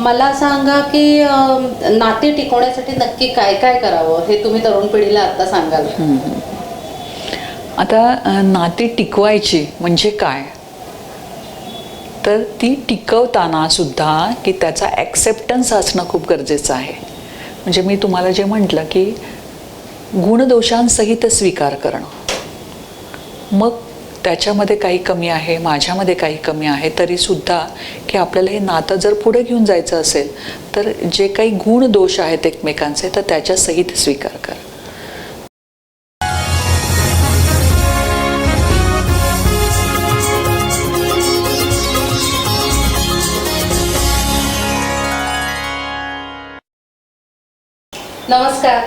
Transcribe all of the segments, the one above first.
मला सांगा की नाती टिकवण्यासाठी नक्की काय काय करावं हे तुम्ही तरुण पिढीला आता सांगाल. आता नाती टिकवायची म्हणजे काय, तर ती टिकवताना सुद्धा की त्याचा ॲक्सेप्टन्स असणं खूप गरजेचं आहे. म्हणजे मी तुम्हाला जे म्हटलं की गुणदोषांसहित स्वीकार करणं, मग त्याच्यामध्ये काही कमी आहे, माझ्यामध्ये काही कमी आहे, तरीसुद्धा की आपल्याला हे नातं जर पुढे घेऊन जायचं असेल तर जे काही गुण दोष आहेत एकमेकांचे तर त्याच्यासहित स्वीकार करा. नमस्कार,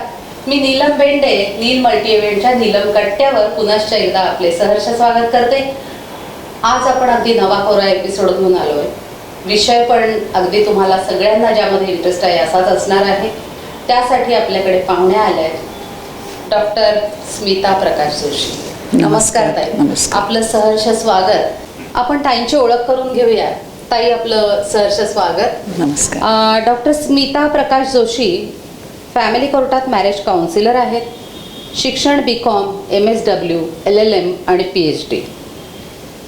मी नीलम बेंडे, नील मल्टी इव्हेंटच्या नीलम कट्ट्यावर पुनश्च एकदा आपले सहर्ष स्वागत करते. आज आपण अगदी नवाकोरा एपिसोड घेऊन आलोय. विषय पण अगदी तुम्हाला सगळ्यांना ज्यामध्ये इंटरेस्ट आहे असाच असणार आहे. त्यासाठी आपल्याकडे पाहुण्या आल्या आहेत डॉक्टर स्मिता प्रकाश जोशी. नमस्कार ताई. नमस्कार. आपलं सहर्ष स्वागत. आपण ताईंची ओळख करून घेऊया. ताई, आपलं सहर्ष स्वागत. नमस्कार. डॉक्टर स्मिता प्रकाश जोशी फॅमिली कोर्टात मॅरेज काउन्सिलर आहेत. शिक्षण BCom, MSW, LLM आणि PhD.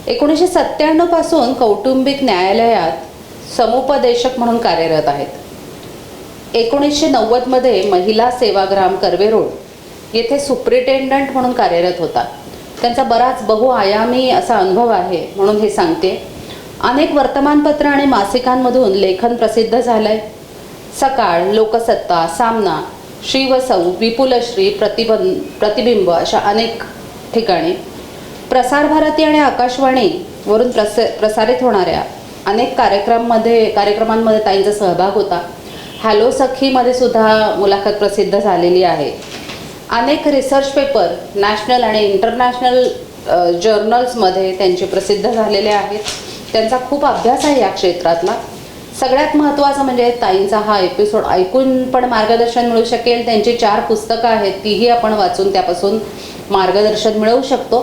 1997 पासून कौटुंबिक न्यायालयात समुपदेशक म्हणून कार्यरत आहेत. 1990 मध्ये महिला सेवाग्राम कर्वे रोड येथे सुप्रिटेंडंट म्हणून कार्यरत होता. त्यांचा बराच बहुआयामी असा अनुभव आहे म्हणून हे सांगते. अनेक वर्तमानपत्र आणि मासिकांमधून लेखन प्रसिद्ध झालंय. सकाळ, लोकसत्ता, सामना, श्री व सौ, विपुलश्री, प्रतिबिंब अशा अनेक ठिकाणी, प्रसार भारती आणि आकाशवाणीवरून प्रसारित होणाऱ्या अनेक कार्यक्रमांमध्ये ताईंचा सहभाग होता. हॅलो सखीमध्ये सुद्धा मुलाखत प्रसिद्ध झालेली आहे. अनेक रिसर्च पेपर नॅशनल आणि इंटरनॅशनल जर्नल्समध्ये त्यांचे प्रसिद्ध झालेले आहेत. त्यांचा खूप अभ्यास आहे या क्षेत्रातला. सगळ्यात महत्त्वाचं म्हणजे ताईंचा हा एपिसोड ऐकून पण मार्गदर्शन मिळू शकेल. त्यांची 4 पुस्तकं आहेत, तीही आपण वाचून त्यापासून मार्गदर्शन मिळवू शकतो.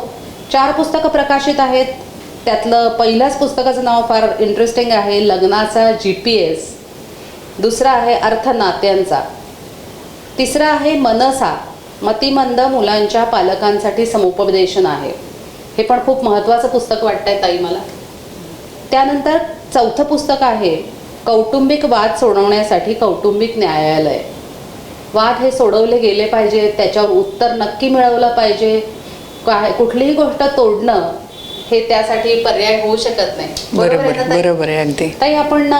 4 पुस्तकं प्रकाशित आहेत. त्यातलं पहिल्याच पुस्तकाचं नाव फार इंटरेस्टिंग आहे, लग्नाचा GPS. दुसरा आहे अर्थ नात्यांचा. तिसरा आहे मनसा, मतिमंद मुलांच्या पालकांसाठी समुपदेशन आहे. हे पण खूप महत्त्वाचं पुस्तक वाटतंय ताई मला. त्यानंतर 4थं पुस्तक आहे कौटुंबिक वाद सोडवण्यासाठी कौटुंबिक न्यायालय. वाद हे सोडवले गेले पाहिजे, त्याच्यावर उत्तर नक्की मिळवलं पाहिजे. कुठलीही गोष्ट तोडणं हे त्यासाठी पर्याय होऊ शकत नाही. बरोबर आहे अगदी. ताई, आपण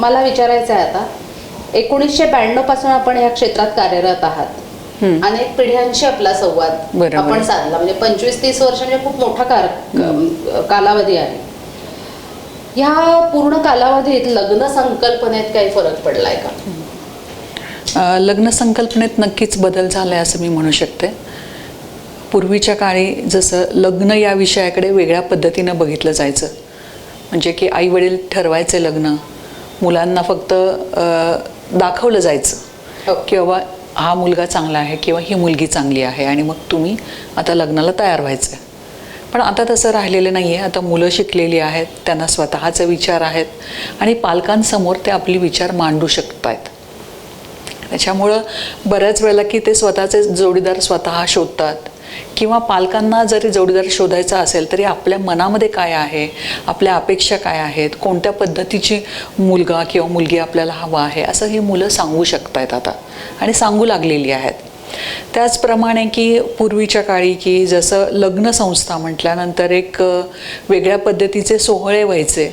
मला विचारायचं आहे आता, 1992 पासून आपण या क्षेत्रात कार्यरत आहात. अनेक पिढ्यांशी आपला संवाद आपण साधला. म्हणजे 25-30 वर्ष म्हणजे खूप मोठा कालावधी आहे. ह्या पूर्ण कालावधीत लग्न संकल्पनेत काही फरक पडलाय का? लग्न संकल्पनेत नक्कीच बदल झालाय असं मी म्हणू शकते. पूर्वीच्या काळी जसं लग्न या विषयाकडे वेगळ्या पद्धतीनं बघितलं जायचं. म्हणजे की आई वडील ठरवायचे लग्न, मुलांना फक्त दाखवलं जायचं की बाबा हा मुलगा चांगला आहे किंवा ही मुलगी चांगली आहे आणि मग तुम्ही आता लग्नाला तयार व्हायचं. पण आता तसं राहिलेलं नाही आहे. आता मुलं शिकलेली आहेत, त्यांना स्वतःचे विचार आहेत आणि पालकांसमोर ते आपली विचार मांडू शकत आहेत. त्याच्यामुळं बऱ्याच वेळेला की ते स्वतःचे जोडीदार स्वतः शोधतात किंवा पालकांना जरी जोडीदार शोधायचा असेल तरी आपल्या मनामध्ये काय आहे, आपल्या अपेक्षा काय आहेत, कोणत्या पद्धतीची मुलगा किंवा मुलगी आपल्याला हवा आहे असं ही मुलं सांगू शकत आहेत आता आणि सांगू लागलेली आहेत. त्याचप्रमाणे की पूर्वीच्या काळी की जसं लग्न संस्था म्हटल्यानंतर एक वेगळ्या पद्धतीचे सोहळे व्हायचे,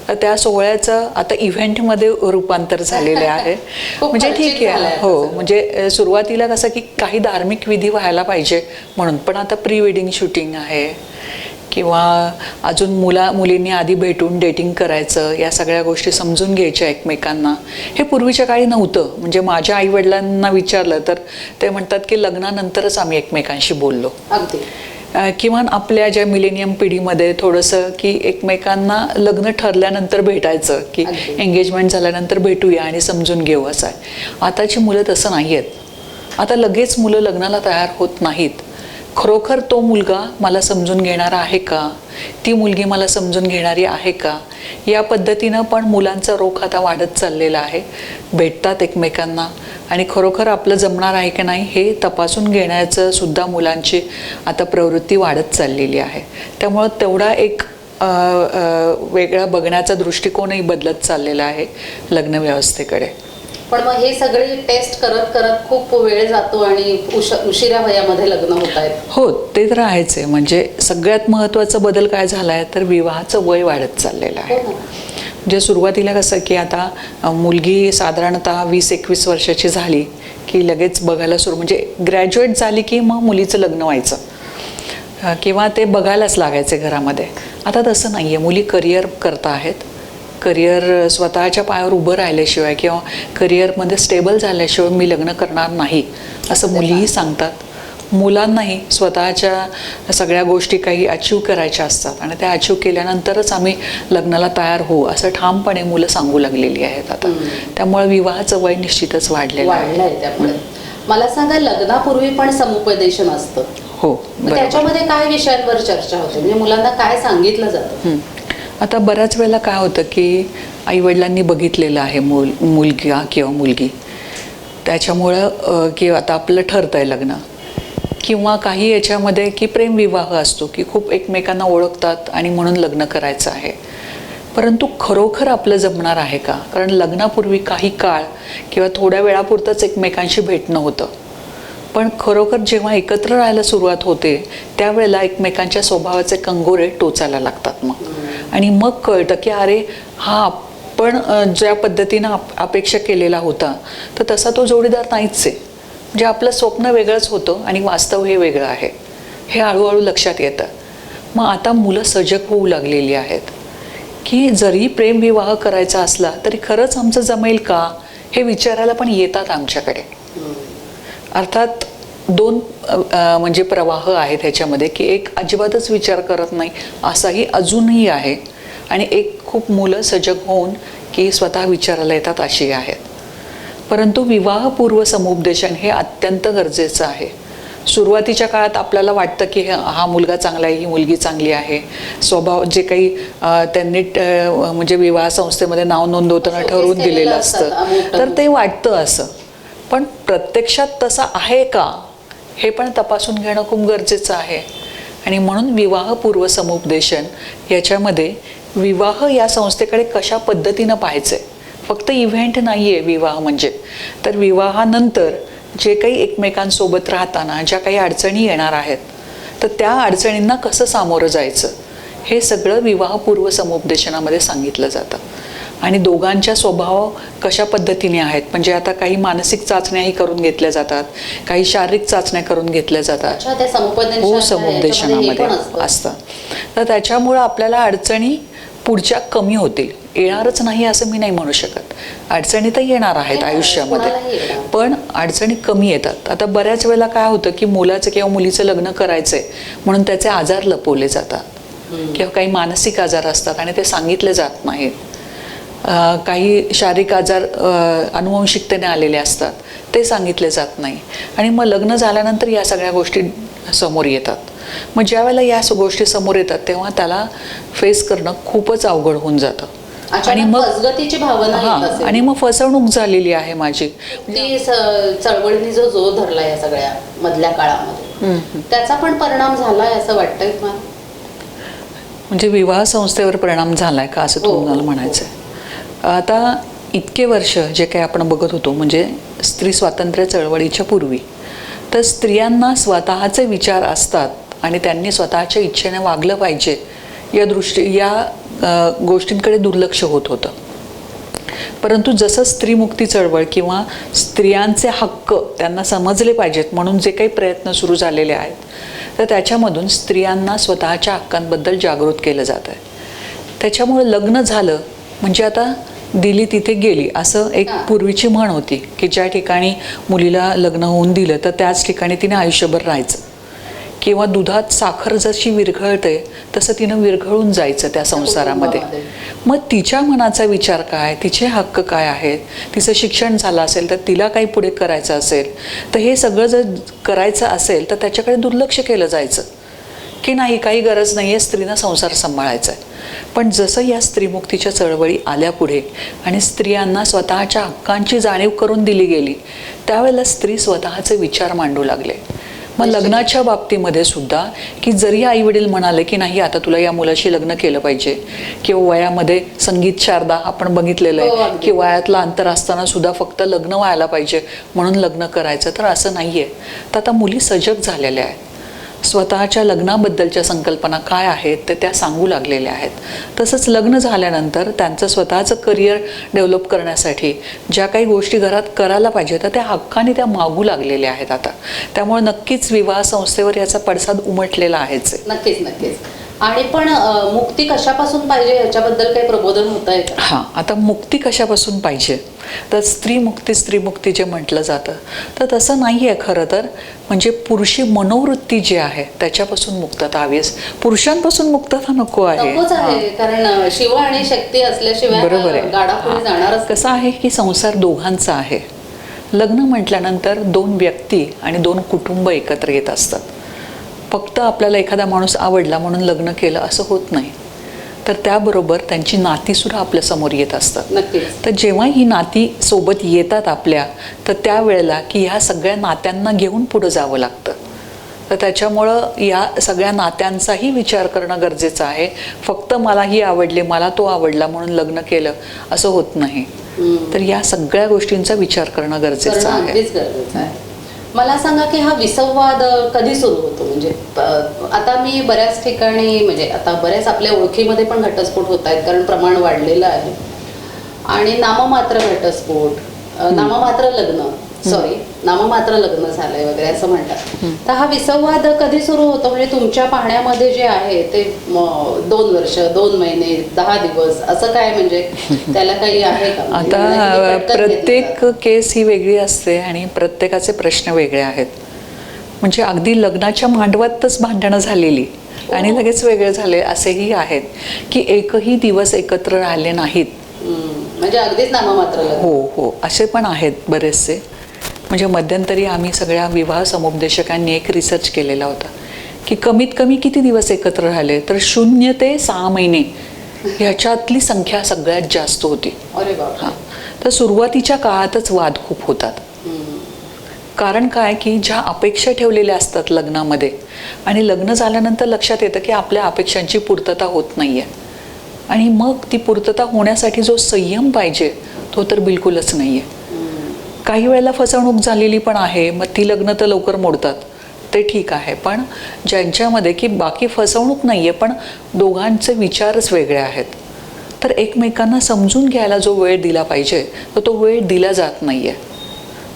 तर त्या सोहळ्याचं आता इव्हेंटमध्ये रूपांतर झालेले आहे. म्हणजे ठीक आहे, हो, म्हणजे सुरुवातीला कसं की काही धार्मिक विधी व्हायला पाहिजे म्हणून, पण आता प्री वेडिंग शूटिंग आहे किंवा अजून मुलींनी आधी भेटून डेटिंग करायचं, या सगळ्या गोष्टी समजून घ्यायच्या एकमेकांना. हे पूर्वीच्या काळी नव्हतं. म्हणजे माझ्या आईवडिलांना विचारलं तर ते म्हणतात की लग्नानंतरच आम्ही एकमेकांशी बोललो. अगदी. किमान आपल्या ज्या मिलेनियम पिढीमध्ये थोडंसं की एकमेकांना लग्न ठरल्यानंतर भेटायचं, की एंगेजमेंट झाल्यानंतर भेटूया आणि समजून घेऊ असं आहे. आताची मुलं तसं नाही आहेत. आता लगेच मुलं लग्नाला तयार होत नाहीत. खरोखर तो मुलगा मला समजून घेणारा आहे का, ती मुलगी मला समजून घेणारी आहे का, या पद्धतीनं पण मुलांचा रोख आता वाढत चाललेला आहे. भेटतात एकमेकांना आणि खरोखर आपलं जमणार आहे की नाही हे तपासून घेण्याचं सुद्धा मुलांची आता प्रवृत्ती वाढत चाललेली आहे. त्यामुळं तेवढा एक वेगळा बघण्याचा दृष्टिकोनही बदलत चाललेला आहे लग्न व्यवस्थेकडे. पण मग हे सगळे टेस्ट करत करत खूप वेळ जातो आणि उशिरा वयामध्ये लग्न होत आहेत. हो, ते तर आहेच आहे. म्हणजे सगळ्यात महत्त्वाचा बदल काय झाला आहे तर विवाहाचं वय वाढत चाललेलं आहे. म्हणजे सुरुवातीला कसं की आता मुलगी साधारणतः 20-21 वर्षाची झाली की लगेच बघायला सुरू, म्हणजे ग्रॅज्युएट झाली की मग मुलीचं लग्न व्हायचं किंवा ते बघायलाच लागायचे घरामध्ये. आता तसं नाही आहे. मुली करिअर करता आहेत. करिअर स्वतःच्या पायावर उभं राहिल्याशिवाय किंवा करिअरमध्ये स्टेबल झाल्याशिवाय मी लग्न करणार नाही असं मुलीही सांगतात. मुलांनाही स्वतःच्या सगळ्या गोष्टी काही अचीव करायच्या असतात आणि त्या अचीव केल्यानंतरच आम्ही लग्नाला तयार होऊ असं ठामपणे मुलं सांगू लागलेली आहेत आता. त्यामुळे विवाहाचं वय निश्चितच वाढलेलं आहे. त्यामुळे मला सांगा, लग्नापूर्वी पण समुपदेशन असतं. हो, त्याच्यामध्ये काय विषयांवर चर्चा होते, म्हणजे मुलांना काय सांगितलं जातं? आता बऱ्याच वेळेला काय होतं की आईवडिलांनी बघितलेलं आहे मुलगा किंवा मुलगी, त्याच्यामुळं की आता आपलं ठरतंय लग्न, किंवा काही याच्यामध्ये की प्रेमविवाह असतो की खूप एकमेकांना ओळखतात आणि म्हणून लग्न करायचं आहे. परंतु खरोखर आपलं जमणार आहे का? कारण लग्नापूर्वी काही काळ किंवा थोड्या वेळापुरतंच एकमेकांशी भेटणं होतं, पण खरोखर जेव्हा एकत्र राहायला सुरुवात होते त्यावेळेला एकमेकांच्या स्वभावाचे कंगोरे टोचायला लागतात मग. आणि मग कळतं की अरे हा आपण ज्या पद्धतीनं अपेक्षा केलेला होता तर तसा तो जोडीदार नाहीच आहे. म्हणजे आपलं स्वप्न वेगळंच होतं आणि वास्तव हे वेगळं आहे, हे हळूहळू लक्षात येतं. मग आता मुलं सजग होऊ लागलेली आहेत की जरी प्रेमविवाह करायचा असला तरी खरंच आमचं जमेल का हे विचारायला पण येतात आमच्याकडे. अर्थात दोन म्हणजे प्रवाह आहेत ह्याच्यामध्ये की एक अजिबातच विचार करत नाही असाही अजूनही आहे आणि एक खूप मुलं सजग होऊन की स्वतः विचारायला येतात अशी आहेत. परंतु विवाहपूर्व समुपदेशन हे अत्यंत गरजेचं आहे. सुरुवातीच्या काळात आपल्याला वाटतं की हा मुलगा चांगला आहे, ही मुलगी चांगली आहे, स्वभाव जे काही त्यांनी म्हणजे विवाह संस्थेमध्ये नाव नोंदवताना ठरवून दिलेलं असतं तर ते वाटतं असं. पण प्रत्यक्षात तसं आहे का हे पण तपासून घेणं खूप गरजेचं आहे. आणि म्हणून विवाहपूर्व समुपदेशन याच्यामध्ये विवाह या संस्थेकडे कशा पद्धतीनं पाहायचं आहे, फक्त इव्हेंट नाही आहे विवाह म्हणजे, तर विवाहानंतर जे काही एकमेकांसोबत राहताना ज्या काही अडचणी येणार आहेत तर त्या अडचणींना कसं सामोरं जायचं हे सगळं विवाहपूर्व समुपदेशनामध्ये सांगितलं जातं. आणि दोघांच्या स्वभाव कशा पद्धतीने आहेत, म्हणजे आता काही मानसिक चाचण्याही करून घेतल्या जातात, काही शारीरिक चाचण्या करून घेतल्या जातात. हो, समुपदेशनामध्ये असतं. तर त्याच्यामुळं आपल्याला अडचणी पुढच्या कमी होतील. येणारच नाही असं मी नाही म्हणू शकत, अडचणी तर येणार आहेत आयुष्यामध्ये, पण अडचणी कमी येतात. आता बऱ्याच वेळेला काय होतं की मुलाचं किंवा मुलीचं लग्न करायचंय म्हणून त्याचे आजार लपवले जातात किंवा काही मानसिक आजार असतात आणि ते सांगितले जात नाहीत. काही शारीरिक आजार अनुवंशिकतेने आलेले असतात ते सांगितले जात नाही आणि मग लग्न झाल्यानंतर या सगळ्या गोष्टी समोर येतात. मग ज्या वेळेला या गोष्टी समोर येतात तेव्हा त्याला फेस करणं खूपच अवघड होऊन जातं आणि मग आणि मग फसवणूक झालेली आहे माझी. चळवळीने जो धरला या सगळ्या मधल्या काळामध्ये त्याचा पण परिणाम झालाय असं वाटतंय मला. म्हणजे विवाह संस्थेवर परिणाम झालाय का असं तुम्हाला म्हणायचंय? आता इतके वर्ष जे काही आपण बघत होतो म्हणजे स्त्री स्वातंत्र्य चळवळीच्या पूर्वी, तर स्त्रियांना स्वतःचे विचार असतात आणि त्यांनी स्वतःच्या इच्छेने वागलं पाहिजे या गोष्टींकडे दुर्लक्ष होत होतं. परंतु जसं स्त्रीमुक्ती चळवळ किंवा स्त्रियांचे हक्क त्यांना समजले पाहिजेत म्हणून जे काही प्रयत्न सुरू झालेले आहेत तर त्याच्यामधून स्त्रियांना स्वतःच्या हक्कांबद्दल जागृत केलं जात आहे. त्याच्यामुळे लग्न झालं म्हणजे आता दिली तिथे गेली असं एक पूर्वीची म्हण होती की ज्या ठिकाणी मुलीला लग्न होऊन दिलं तर त्याच ठिकाणी तिने आयुष्यभर राहायचं किंवा दुधात साखर जशी विरघळते तसं तिनं विरघळून जायचं त्या संसारामध्ये. मग तिच्या मनाचा विचार काय, तिचे हक्क काय आहेत, तिचं शिक्षण झालं असेल तर तिला काही पुढे करायचं असेल तर हे सगळं जर करायचं असेल तर त्याच्याकडे दुर्लक्ष केलं जायचं की नाही, काही गरज नाही आहे, स्त्रीनं संसार सांभाळायचा आहे. पण जसं या स्त्रीमुक्तीच्या चळवळी आल्या पुढे आणि स्त्रियांना स्वतःच्या हक्कांची जाणीव करून दिली गेली, त्यावेळेला स्त्री स्वतःचे विचार मांडू लागले. मग लग्नाच्या बाबतीमध्ये सुद्धा की जरी आई वडील म्हणाले की नाही आता तुला या मुलाशी लग्न केलं पाहिजे, किंवा वयामध्ये संगीत शारदा आपण बघितलेलं आहे की वयातलं अंतर असताना सुद्धा फक्त लग्न व्हायला पाहिजे म्हणून लग्न करायचं, तर असं नाही आहे. तर आता मुली सजग झालेल्या आहेत, स्वतःच्या लग्नाबद्दलच्या संकल्पना काय आहेत ते त्या सांगू लागलेल्या आहेत. तसंच लग्न झाल्यानंतर त्यांचं स्वतःचं करिअर डेव्हलप करण्यासाठी ज्या काही गोष्टी घरात करायला पाहिजे तर त्या हक्काने त्या मागू लागलेल्या आहेत आता. त्यामुळे नक्कीच विवाह संस्थेवर याचा पडसाद उमटलेला आहेच. नक्कीच नक्कीच. आणि पण मुक्ती कशापासून पाहिजे याच्याबद्दल काही प्रबोधन होत आहे का? हां, आता मुक्ती कशापासून पाहिजे तर स्त्रीमुक्ती जे म्हटलं जातं तर तसं नाही आहे खरं तर. म्हणजे पुरुषी मनोवृत्ती जी आहे त्याच्यापासून मुक्तता हवी आहे, पुरुषांपासून मुक्तता नको आहे. कारण शिव आणि शक्ती असल्याशिवाय बरोबर आहे. गाडा पुढे जाणारच. कसं आहे की संसार दोघांचा आहे. लग्न म्हटल्यानंतर दोन व्यक्ती आणि दोन कुटुंब एकत्र येत असतात. फक्त आपल्याला एखादा माणूस आवडला म्हणून लग्न केलं असं होत नाही, तर त्याबरोबर त्यांची नातीसुद्धा आपल्या समोर येत असतात. नक्कीच. तर जेव्हा ही नाती सोबत येतात आपल्या, तर त्यावेळेला की ह्या सगळ्या नात्यांना घेऊन पुढं जावं लागतं. तर त्याच्यामुळं या सगळ्या नात्यांचाही विचार करणं गरजेचं आहे. फक्त मला ही आवडली, मला तो आवडला म्हणून लग्न केलं असं होत नाही. तर या सगळ्या गोष्टींचा विचार करणं गरजेचं आहे. मला सांगा की हा विसंवाद कधी सुरू होतो? म्हणजे आता मी बऱ्याच ठिकाणी, म्हणजे आता बऱ्याच आपल्या ओळखीमध्ये पण घटस्फोट होत आहेत, कारण प्रमाण वाढलेलं आहे. आणि नाममात्र घटस्फोट, नाममात्र लग्न झालंय वगैरे असं म्हणतात. तर हा विसंवाद कधी सुरू होतो? म्हणजे तुमच्या पाहण्यामध्ये जे आहे ते 2 वर्ष, 2 महिने, 10 दिवस असं काय, म्हणजे त्याला काही आहे का? आता प्रत्येक केस ही वेगळी असते आणि प्रत्येकाचे प्रश्न वेगळे आहेत. म्हणजे अगदी लग्नाच्या मांडवातच भांडणं झालेली आणि लगेच वेगळे झाले असेही आहेत की एकही दिवस एकत्र राहिले नाहीत. म्हणजे अगदीच नाममात्र लग्न. हो, असे पण आहेत बरेचसे. म्हणजे मध्यंतरी आम्ही सगळ्या विवाह समुपदेशकांनी एक रिसर्च केलेला होता की कमीत कमी किती दिवस एकत्र राहिले, तर 0 ते 6 महिने ह्याच्यातली संख्या सगळ्यात जास्त होती. अरे बाप. हां, तर सुरुवातीच्या काळातच वाद खूप होतात. कारण काय की ज्या अपेक्षा ठेवलेल्या असतात लग्नामध्ये आणि लग्न झाल्यानंतर लक्षात येतं की आपल्या अपेक्षांची पूर्तता होत नाही आहे, आणि मग ती पूर्तता होण्यासाठी जो संयम पाहिजे तो तर बिलकुलच नाही आहे. काही वेळेला फसवणूक झालेली पण आहे, मग ती लग्न तर लवकर मोडतात, ते ठीक आहे. पण ज्यांच्यामध्ये की बाकी फसवणूक नाही आहे पण दोघांचे विचारच वेगळे आहेत, तर एकमेकांना समजून घ्यायला जो वेळ दिला पाहिजे तर तो वेळ दिला जात नाही आहे.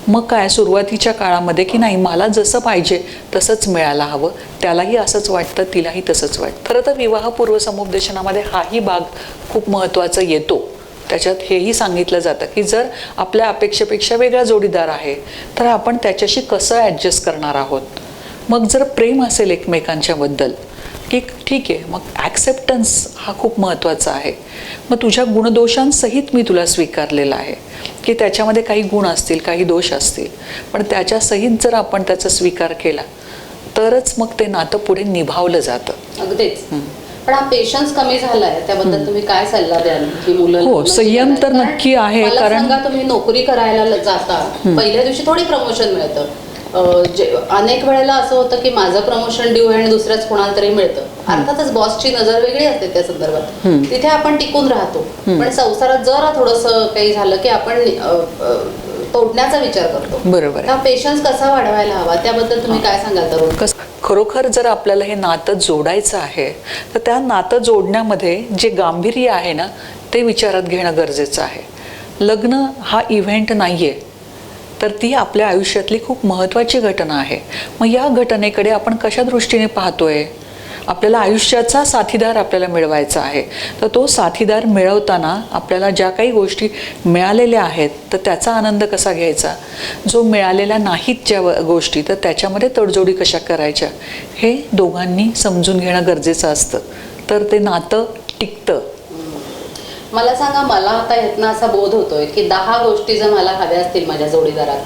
मग काय सुरुवातीच्या काळामध्ये की नाही मला जसं पाहिजे तसंच मिळायला हवं, त्यालाही असंच वाटतं, तिलाही तसंच वाटतं. खरं तर विवाहपूर्व समुपदेशनामध्ये हाही भाग खूप महत्त्वाचा येतो. त्याच्यात हेही सांगितलं जातं की जर आपल्या अपेक्षेपेक्षा वेगळा जोडीदार आहे तर आपण त्याच्याशी कसं ॲडजस्ट करणार आहोत. मग जर प्रेम असेल एकमेकांच्याबद्दल की ठीक आहे, मग ॲक्सेप्टन्स हा खूप महत्त्वाचा आहे. मग तुझ्या गुणदोषांसहित मी तुला स्वीकारलेलं आहे की त्याच्यामध्ये काही गुण असतील, काही दोष असतील, पण त्याच्यासहित जर आपण त्याचा स्वीकार केला तरच मग ते नातं पुढे निभावलं जातं. अगदीच. पण हा पेशन्स कमी झालाय, त्याबद्दल तुम्ही काय सल्ला द्याल की मुलं? हो, संयम तर नक्की आहे. कारण तुम्ही नोकरी करायला जाता, पहिल्या दिवशी थोडी प्रमोशन मिळतं. अनेक वेळेला असं होतं की माझं प्रमोशन ड्यू आहे आणि दुसऱ्याच कोणाला तरी मिळतं. अर्थातच बॉसची नजर वेगळी असते त्या संदर्भात, तिथे आपण टिकून राहतो. पण संसारात जरा थोडंसं काही झालं की आपण तोडण्याचा विचार करतो. बरोबर. हा पेशन्स कसा वाढवायला हवा, त्याबद्दल तुम्ही काय सांगाल तरुण? खरोखर जर आपल्याला हे नातं जोडायचं आहे तर त्या नातं जोडण्यामध्ये जे गांभीर्य आहे ना ते विचारात घेणं गरजेचं आहे. लग्न हा इव्हेंट नाही आहे, तर ती आपल्या आयुष्यातली खूप महत्त्वाची घटना आहे. मग या घटनेकडे आपण कशा दृष्टीने पाहतोय, आपल्याला आयुष्याचा साथीदार आपल्याला मिळवायचा आहे. तर तो साथीदार मिळवताना आपल्याला ज्या काही गोष्टी मिळालेल्या आहेत तर त्याचा आनंद कसा घ्यायचा, जो मिळालेल्या नाहीत ज्या गोष्टी तर त्याच्यामध्ये तडजोडी कशा करायच्या, हे दोघांनी समजून घेणं गरजेचं असतं. तर ते नातं टिकतं. मला सांगा, मला आता यातनं असा बोध होतोय की 10 गोष्टी जर मला हव्या असतील माझ्या जोडीदारात,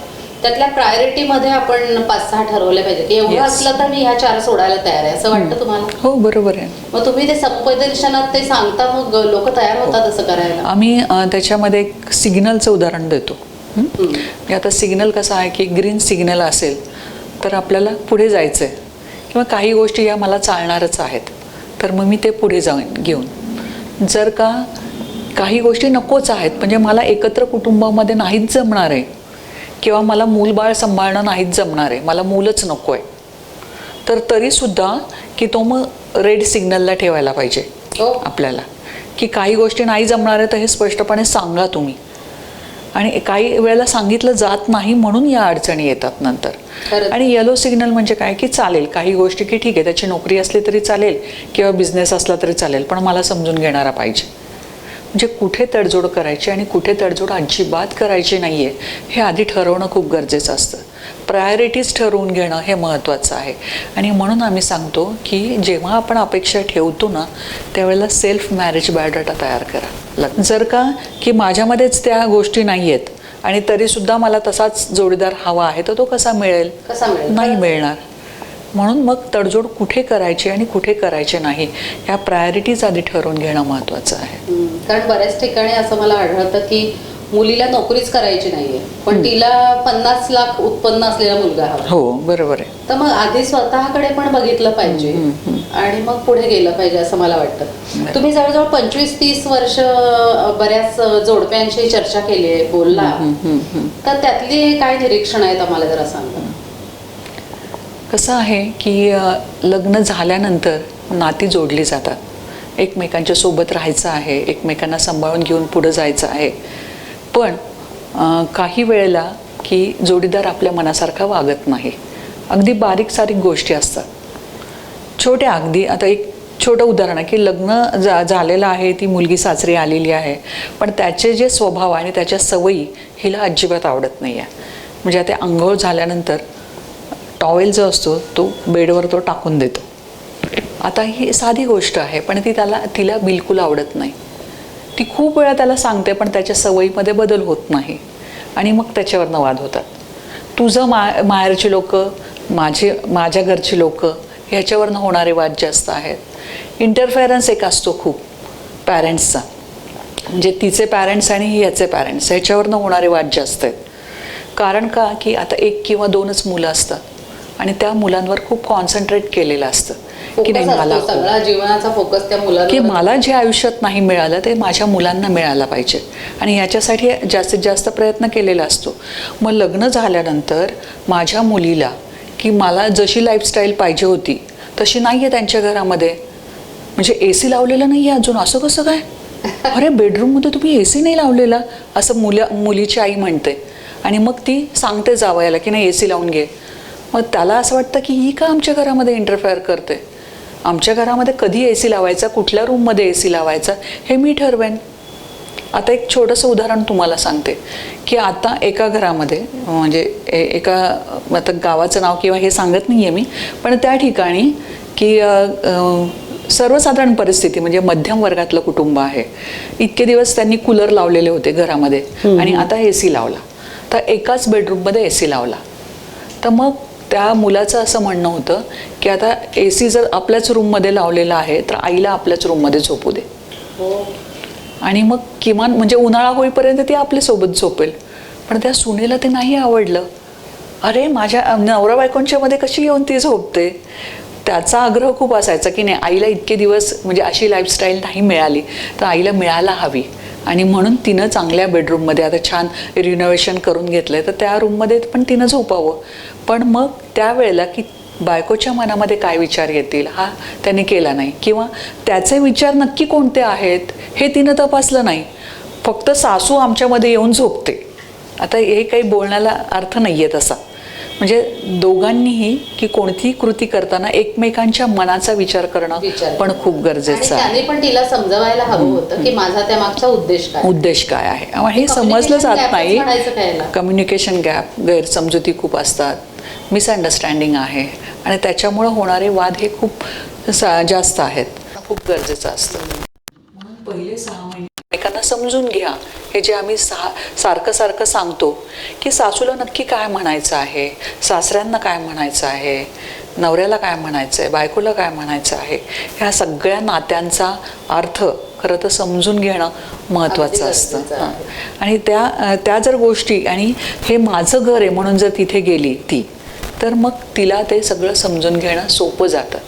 त्यातल्या प्रायोरिटीमध्ये आपण 5-6 ठरवल्या पाहिजे की एवढं Yes. असलं तर मी ह्या 4 सोडायला तयार आहे, असं वाटतं तुम्हाला? हो, बरोबर आहे. मग तुम्ही ते संप्रेषणात ते सांगता, मग लोक तयार होतात असं करायला? आम्ही त्याच्यामध्ये एक सिग्नलचं उदाहरण देतो. म्हणजे आता सिग्नल कसा आहे की ग्रीन सिग्नल असेल तर आपल्याला पुढे जायचं आहे किंवा काही गोष्टी या मला चालणारच आहेत तर मग मी ते पुढे जाऊन घेऊन. जर का काही गोष्टी नकोच आहेत, म्हणजे मला एकत्र कुटुंबामध्ये नाहीच जमणार आहे किंवा मला मूलबाळ सांभाळणं नाहीच जमणार आहे, मला मूलच नको आहे, तर तरीसुद्धा की तो मग रेड सिग्नलला ठेवायला पाहिजे आपल्याला, की काही गोष्टी नाही जमणार आहे तर हे स्पष्टपणे सांगा तुम्ही. आणि काही वेळेला सांगितलं जात नाही म्हणून या अडचणी येतात नंतर. आणि येलो सिग्नल म्हणजे काय की चालेल काही गोष्टी की ठीक आहे त्याची नोकरी असली तरी चालेल किंवा बिझनेस असला तरी चालेल, पण मला समजून घेणारा पाहिजे. म्हणजे कुठे तडजोड करायची आणि कुठे तडजोड अजिबात करायची नाही आहे हे आधी ठरवणं खूप गरजेचं असतं. प्रायोरिटीज ठरवून घेणं हे महत्त्वाचं आहे. आणि म्हणून आम्ही सांगतो की जेव्हा आपण अपेक्षा ठेवतो ना त्यावेळेला सेल्फ मॅरेज बायोडाटा तयार करा. जर का की माझ्यामध्येच त्या गोष्टी नाही आहेत आणि तरीसुद्धा मला तसाच जोडीदार हवा आहे तर तो कसा मिळेल? नाही मिळणार. म्हणून मग तडजोड कुठे करायची आणि कुठे करायचे नाही ह्या प्रायोरिटीज आधी ठरवून घेणं महत्त्वाचं आहे. कारण बऱ्याच ठिकाणी असं मला आढळतं की मुलीला नोकरीच करायची नाहीये पण तिला 50 लाख उत्पन्न असलेला मुलगा हवा. हो, बरोबर आहे. तर मग आधी स्वतःकडे पण बघितलं पाहिजे आणि मग पुढे गेलं पाहिजे असं मला वाटतं. तुम्ही जवळजवळ 25-30 वर्ष बऱ्याच जोडप्यांशी चर्चा केली आहे, बोलला, तर त्यातली काय निरीक्षण आहेत आम्हाला जरा सांगा. कसं आहे की लग्न झाल्यानंतर नाती जोडली जातात, एकमेकांच्या सोबत राहायचं आहे, एकमेकांना सांभाळून घेऊन पुढं जायचं आहे. पण काही वेळेला की जोडीदार आपल्या मनासारखा वागत नाही. अगदी बारीक सारीक गोष्टी असतात छोट्या. अगदी आता एक छोटं उदाहरण आहे की लग्न झालेलं आहे, ती मुलगी सासरी आलेली आहे, पण त्याचे जे स्वभाव आणि त्याच्या सवयी हिला अजिबात आवडत नाही आहे. म्हणजे आता आंघोळ झाल्यानंतर टॉवेल जो असतो तो बेडवर तो टाकून देतो. आता ही साधी गोष्ट आहे पण तिला बिलकुल आवडत नाही. ती खूप वेळा त्याला सांगते पण त्याच्या सवयीमध्ये बदल होत नाही आणि मग त्याच्यावरनं वाद होतात. तुझं माहेरची लोक, माझ्या घरची लोक, ह्याच्यावरनं होणारे वाद जास्त आहेत. इंटरफेरन्स एक असतो खूप पॅरेंट्सचा, म्हणजे तिचे पॅरेंट्स आणि ह्याचे पॅरेंट्स, ह्याच्यावरनं होणारे वाद जास्त आहेत. कारण का की आता 1 किंवा 2च मुलं असतात आणि त्या मुलांवर खूप कॉन्सन्ट्रेट केलेलं असतं की नाही मला सगळा जीवनाचा फोकस त्या मुलांवर, की मला जे आयुष्यात नाही मिळालं ते माझ्या मुलांना मिळालं पाहिजे आणि ह्याच्यासाठी जास्तीत जास्त प्रयत्न केलेला असतो. मग लग्न झाल्यानंतर माझ्या मुलीला की मला जशी लाईफस्टाईल पाहिजे होती तशी नाही आहे त्यांच्या घरामध्ये. म्हणजे AC लावलेलं नाही आहे अजून. असं कसं काय? अरे बेडरूममध्ये तुम्ही AC नाही लावलेला असं मुलीची आई म्हणते आणि मग ती सांगते जावयाला की नाही AC लावून घे. मग त्याला असं वाटतं की ही का आमच्या घरामध्ये इंटरफेअर करते? आमच्या घरामध्ये कधी AC लावायचा, कुठल्या रूममध्ये AC लावायचा हे मी ठरवेन. आता एक छोटंसं उदाहरण तुम्हाला सांगते की आता एका घरामध्ये म्हणजे एका आता गावाचं नाव किंवा हे सांगत नाही आहे मी, पण त्या ठिकाणी की सर्वसाधारण परिस्थिती म्हणजे मध्यम वर्गातलं कुटुंब आहे. इतके दिवस त्यांनी कूलर लावलेले होते घरामध्ये आणि आता AC लावला, तर एकाच बेडरूममध्ये AC लावला. तर मग त्या मुलाचं असं म्हणणं होतं की आता AC जर आपल्याच रूममध्ये लावलेला आहे तर आईला आपल्याच रूममध्ये झोपू दे आणि मग किमान म्हणजे उन्हाळा होईपर्यंत ती आपल्यासोबत झोपेल. पण त्या सुनेला ते नाही आवडलं. अरे माझ्या नवरा बायकोंच्या मध्ये कशी येऊन ती झोपते? त्याचा आग्रह खूप असायचा की नाही आईला इतके दिवस म्हणजे अशी लाईफस्टाईल नाही मिळाली तर आईला मिळायला हवी आणि म्हणून तिनं चांगल्या बेडरूममध्ये आता छान रिनोव्हेशन करून घेतलं आहे तर त्या रूममध्ये पण तिनं झोपावं. पण मग त्यावेळेला की बायकोच्या मनामध्ये काय विचार येतील हा त्याने केला नाही किंवा त्याचे विचार नक्की कोणते आहेत हे तिनं तपासलं नाही. फक्त सासू आमच्यामध्ये येऊन झोपते. आता हे काही बोलण्याला अर्थ नाही आहे तसा. म्हणजे दोघांनीही की कोणतीही कृती करताना एकमेकांच्या मनाचा विचार करणं पण खूप गरजेचं आहे. त्याने पण तिला समजवायला हवं होतं की माझा त्या मागचा उद्देश काय आहे. हे समजलं जात नाही. कम्युनिकेशन गॅप, गैरसमजुती खूप असतात, मिसअंडरस्टँडिंग आहे आणि त्याच्यामुळं होणारे वाद हे खूप जास्त आहेत. खूप गरजेचं असतं. म्हणून पहिले 6 महिने एकमेकांना समजून घ्या. हे जे आम्ही सारखं सांगतो की सासूला नक्की काय म्हणायचं आहे, सासऱ्यांना काय म्हणायचं आहे, नवऱ्याला काय म्हणायचं आहे, बायकोला काय म्हणायचं आहे, ह्या सगळ्या नात्यांचा अर्थ खरं तर समजून घेणं महत्त्वाचं असतं. आणि त्या जर गोष्टी, आणि हे माझं घर आहे म्हणून जर तिथे गेली ती, तर मग तिला ते सगळं समजून घेणं सोपं जातं.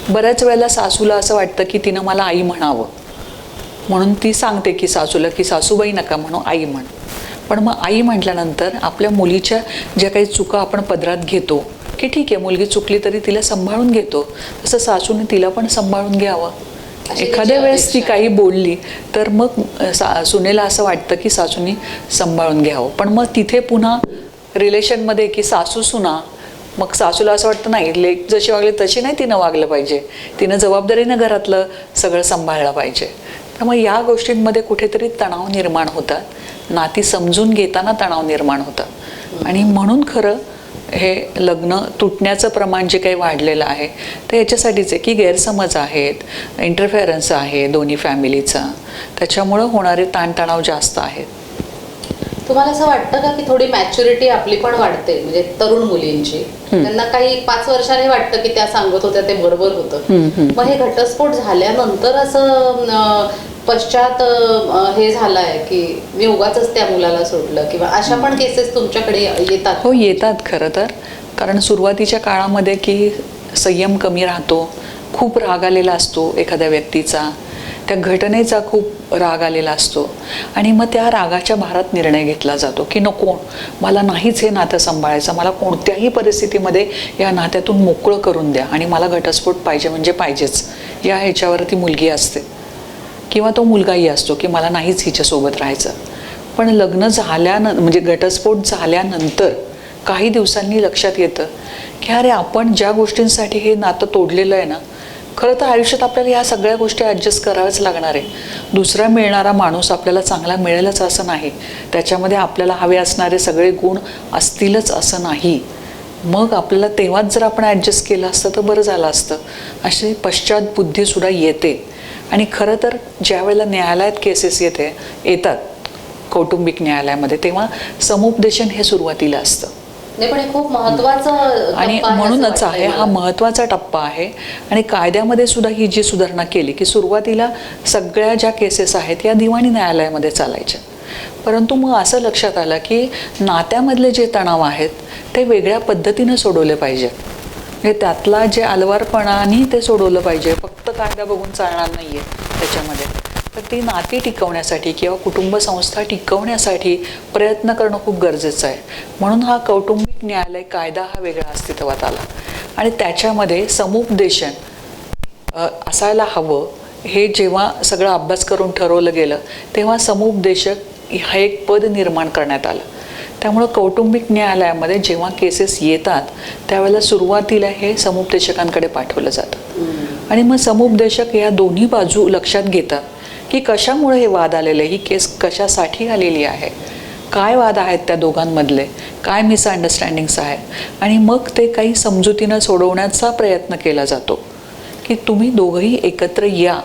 बऱ्याच वेळेला सासूला असं वाटतं की तिनं मला आई म्हणावं, म्हणून ती सांगते की सासूला की सासूबाई नका म्हणू, आई म्हण. पण मग आई म्हटल्यानंतर आपल्या मुलीच्या ज्या काही चुका आपण पदरात घेतो की ठीक आहे मुलगी चुकली तरी तिला सांभाळून घेतो, तसं सासूने तिला पण सांभाळून घ्यावं. एखाद्या वेळेस ती काही बोलली तर मग सुनेला असं वाटतं की सासूनी सांभाळून घ्यावं. पण मग तिथे पुन्हा रिलेशनमध्ये की सासू सुना, मग सासूला असं वाटतं नाही, लेक जशी वागली तशी नाही तिनं वागलं पाहिजे, तिनं जबाबदारीनं घरातलं सगळं सांभाळलं पाहिजे. तर मग या गोष्टींमध्ये कुठेतरी तणाव निर्माण होतात, नाती समजून घेताना तणाव निर्माण होतं. आणि म्हणून खरं हे लग्न तुटण्याचं प्रमाण जे काही वाढलेलं आहे ते याच्यासाठीच आहे की गैरसमज आहेत, इंटरफेरन्स आहे दोन्ही फॅमिलीचा, त्याच्यामुळं होणारे ताणतणाव जास्त आहेत. तुम्हाला असं वाटतं का की थोडी मॅच्युरिटी आपली पण वाढते, म्हणजे तरुण मुलींची, त्यांना काही 5 वर्षांनी वाटतं की त्या सांगत होत्या ते बरोबर होतं, मग हे घटस्फोट झाल्यानंतर असं पश्चात हे झालंय की मी उगाचच त्या मुलाला सोडलं, किंवा अशा पण केसेस तुमच्याकडे येतात? हो, येतात खरं तर. कारण सुरुवातीच्या काळामध्ये की संयम कमी राहतो, खूप राग आलेला असतो एखाद्या व्यक्तीचा, त्या घटनेचा खूप राग आलेला असतो आणि मग त्या रागाच्या भारात निर्णय घेतला जातो की नको, मला नाहीच हे नातं सांभाळायचं, मला कोणत्याही परिस्थितीमध्ये या नात्यातून मोकळं करून द्या आणि मला घटस्फोट पाहिजे म्हणजे पाहिजेच. या ह्याच्यावरती मुलगी असते किंवा तो मुलगाही असतो की मला नाहीच हिच्यासोबत राहायचं. पण लग्न म्हणजे घटस्फोट झाल्यानंतर काही दिवसांनी लक्षात येतं की अरे आपण ज्या गोष्टींसाठी हे नातं तोडलेलं आहे ना, खरं तर आयुष्यात आपल्याला ह्या सगळ्या गोष्टी ॲडजस्ट कराव्याच लागणार आहे. दुसरा मिळणारा माणूस आपल्याला चांगला मिळेलच असं नाही, त्याच्यामध्ये आपल्याला हवे असणारे सगळे गुण असतीलच असं नाही. मग आपल्याला तेव्हाच जर आपण ॲडजस्ट केलं असतं तर बरं झालं असतं, अशी पश्चात बुद्धीसुद्धा येते. आणि खरं तर ज्या वेळेला न्यायालयात केसेस येतात कौटुंबिक न्यायालयामध्ये, तेव्हा समुपदेशन हे सुरुवातीला असतं. पण खूप महत्त्वाचं आणि म्हणूनच आहे हा महत्त्वाचा टप्पा आहे. आणि कायद्यामध्ये सुद्धा ही जी सुधारणा केली की सुरुवातीला सगळ्या ज्या केसेस आहेत या दिवाणी न्यायालयामध्ये चालायच्या, परंतु मग असं लक्षात आलं की नात्यामधले जे तणाव आहेत ते वेगळ्या पद्धतीनं सोडवले पाहिजे. म्हणजे त्यातला जे अलवारपणाने ते सोडवलं पाहिजे, फक्त कायदा बघून चालणार नाही आहे त्याच्यामध्ये. तर ती नाती टिकवण्यासाठी किंवा कुटुंब संस्था टिकवण्यासाठी प्रयत्न करणं खूप गरजेचं आहे. म्हणून हा कौटुंबिक न्यायालय कायदा हा वेगळा अस्तित्वात आला आणि त्याच्यामध्ये समुपदेशन असायला हवं. हे जेव्हा सगळं अभ्यास करून ठरवलं गेलं तेव्हा समुपदेशक हा एक पद निर्माण करण्यात आलं. त्यामुळं कौटुंबिक न्यायालयामध्ये जेव्हा केसेस येतात त्यावेळेला सुरुवातीला हे समुपदेशकांकडे पाठवलं जातं आणि मग समुपदेशक या दोन्ही बाजू लक्षात घेतात की कशामुळे हे वाद आलेले, ही केस कशासाठी आलेली आहे, काय वाद आहेत त्या दोघांमधले, काय मिसअंडरस्टँडिंग्स आहेत, आणि मग ते काही समजुतीनं सोडवण्याचा प्रयत्न केला जातो की तुम्ही दोघंही एकत्र या,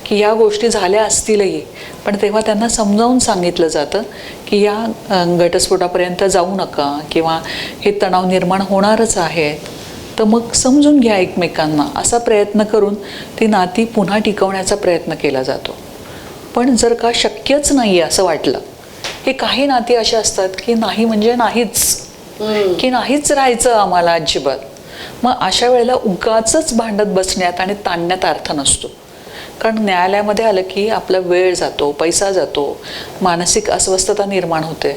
की या गोष्टी झाल्या असतीलही, पण तेव्हा त्यांना समजावून सांगितलं जातं की या घटस्फोटापर्यंत जाऊ नका किंवा हे तणाव निर्माण होणारच आहेत, तर मग समजून घ्या एकमेकांना, असा प्रयत्न करून ती नाती पुन्हा टिकवण्याचा प्रयत्न केला जातो. पण जर का शक्यच नाही असं वाटलं, हे काही नाती असे असतात की नाही म्हणजे नाहीच, की नाहीच राहायचं आम्हाला अजिबात, मग अशा वेळेला उगाचच भांडत बसण्यात आणि ताणण्यात अर्थ नसतो. कारण न्यायालयामध्ये आलं की आपला वेळ जातो, पैसा जातो, मानसिक अस्वस्थता निर्माण होते.